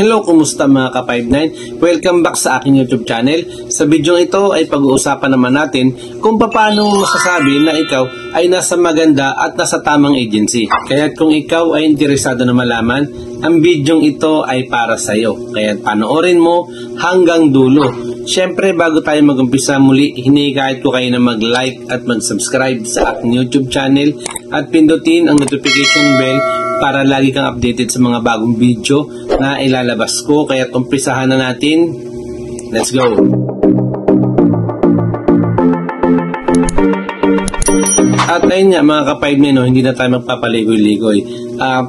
Hello, kumusta mga ka-59? Welcome back sa aking YouTube channel. Sa video ito ay pag-uusapan naman natin kung paano masasabi na ikaw ay nasa maganda at nasa tamang agency. Kaya kung ikaw ay interesado na malaman, ang video ito ay para sa iyo. Kaya panoorin mo hanggang dulo. Siyempre, bago tayo mag-umpisa muli, hinihikayat ko kayo na mag-like at mag-subscribe sa aking YouTube channel at pindutin ang notification bell para lagi kang updated sa mga bagong video na ilalabas ko. Kaya umpisahan na natin. Let's go! At ayun nga mga ka-5 no, hindi na tayo magpapaligoy-ligoy.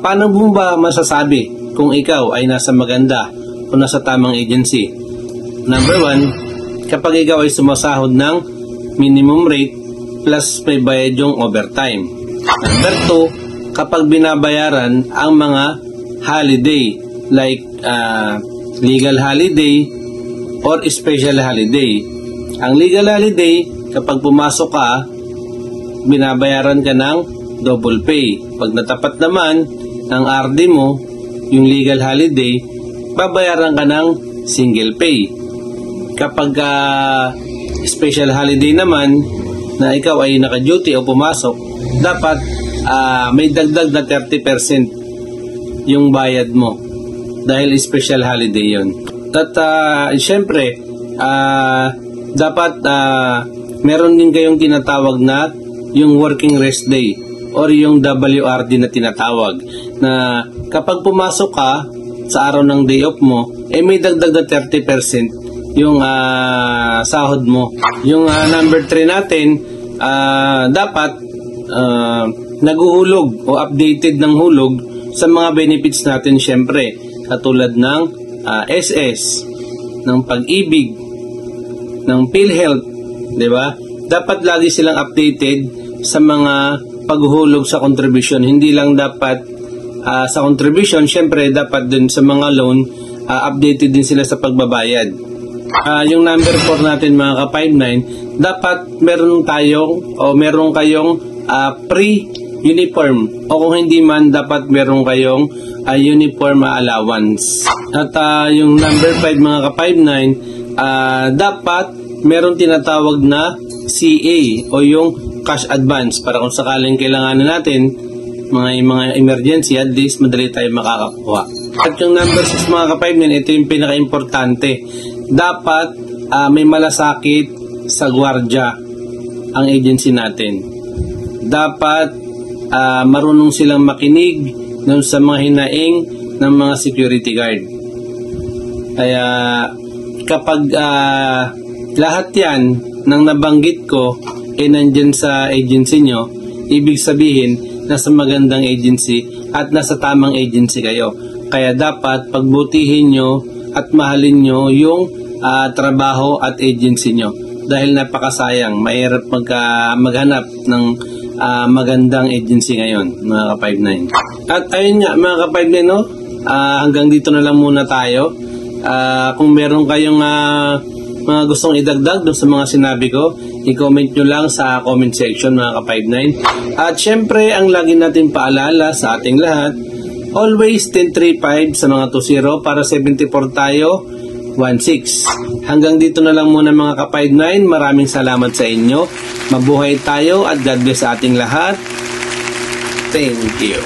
Paano mo ba masasabi kung ikaw ay nasa maganda o nasa tamang agency? Number 1, kapag ikaw ay sumasahod ng minimum rate plus may bayad yung overtime. Number 2, kapag binabayaran ang mga holiday like legal holiday or special holiday. Ang legal holiday, kapag pumasok ka, binabayaran ka ng double pay. Pag natapat naman ng RD mo, yung legal holiday, babayaran ka ng single pay. Kapag special holiday naman na ikaw ay naka-duty o pumasok, dapat may dagdag na 30% yung bayad mo dahil special holiday yun. At syempre dapat meron din kayong tinatawag na yung working rest day or yung WRD na tinatawag, na kapag pumasok ka sa araw ng day off mo, may dagdag na 30% yung sahod mo. Yung number 3 natin, dapat naguhulog o updated ng hulog sa mga benefits natin, syempre katulad ng SS, ng Pag-ibig, ng PhilHealth, di ba? Dapat lagi silang updated sa mga paghuhulog sa contribution. Hindi lang dapat sa contribution, syempre dapat din sa mga loan, updated din sila sa pagbabayad. Yung number 4 natin mga ka-59, dapat meron kayong pre-uniform, o kung hindi man, dapat meron kayong uniform allowance. At yung number 5 mga ka-59, dapat meron tinatawag na CA o yung cash advance para kung sakaling kailanganin natin mga emergency, at least madali tayo makakakuha. At yung number 6 mga ka-59, ito yung pinaka-importante. Dapat may malasakit sa gwardiya ang agency natin. Dapat marunong silang makinig sa mga hinaing ng mga security guard. Kaya kapag lahat yan ng nabanggit ko nandyan sa agency nyo, ibig sabihin nasa magandang agency at nasa tamang agency kayo. Kaya dapat pagbutihin nyo at mahalin nyo yung trabaho at agency nyo, dahil napakasayang, mahirap maghanap ng magandang agency ngayon mga ka-59. At ayun nga mga ka-59 no, hanggang dito na lang muna tayo. Kung meron kayong mga gustong idagdag doon sa mga sinabi ko, i-comment nyo lang sa comment section mga ka-59. At syempre, ang lagi natin paalala sa ating lahat, always 10-3-5 sa mga 2-0 para 74 tayo 1-6. Hanggang dito na lang muna mga ka-59. Maraming salamat sa inyo. Mabuhay tayo at God bless sa ating lahat. Thank you.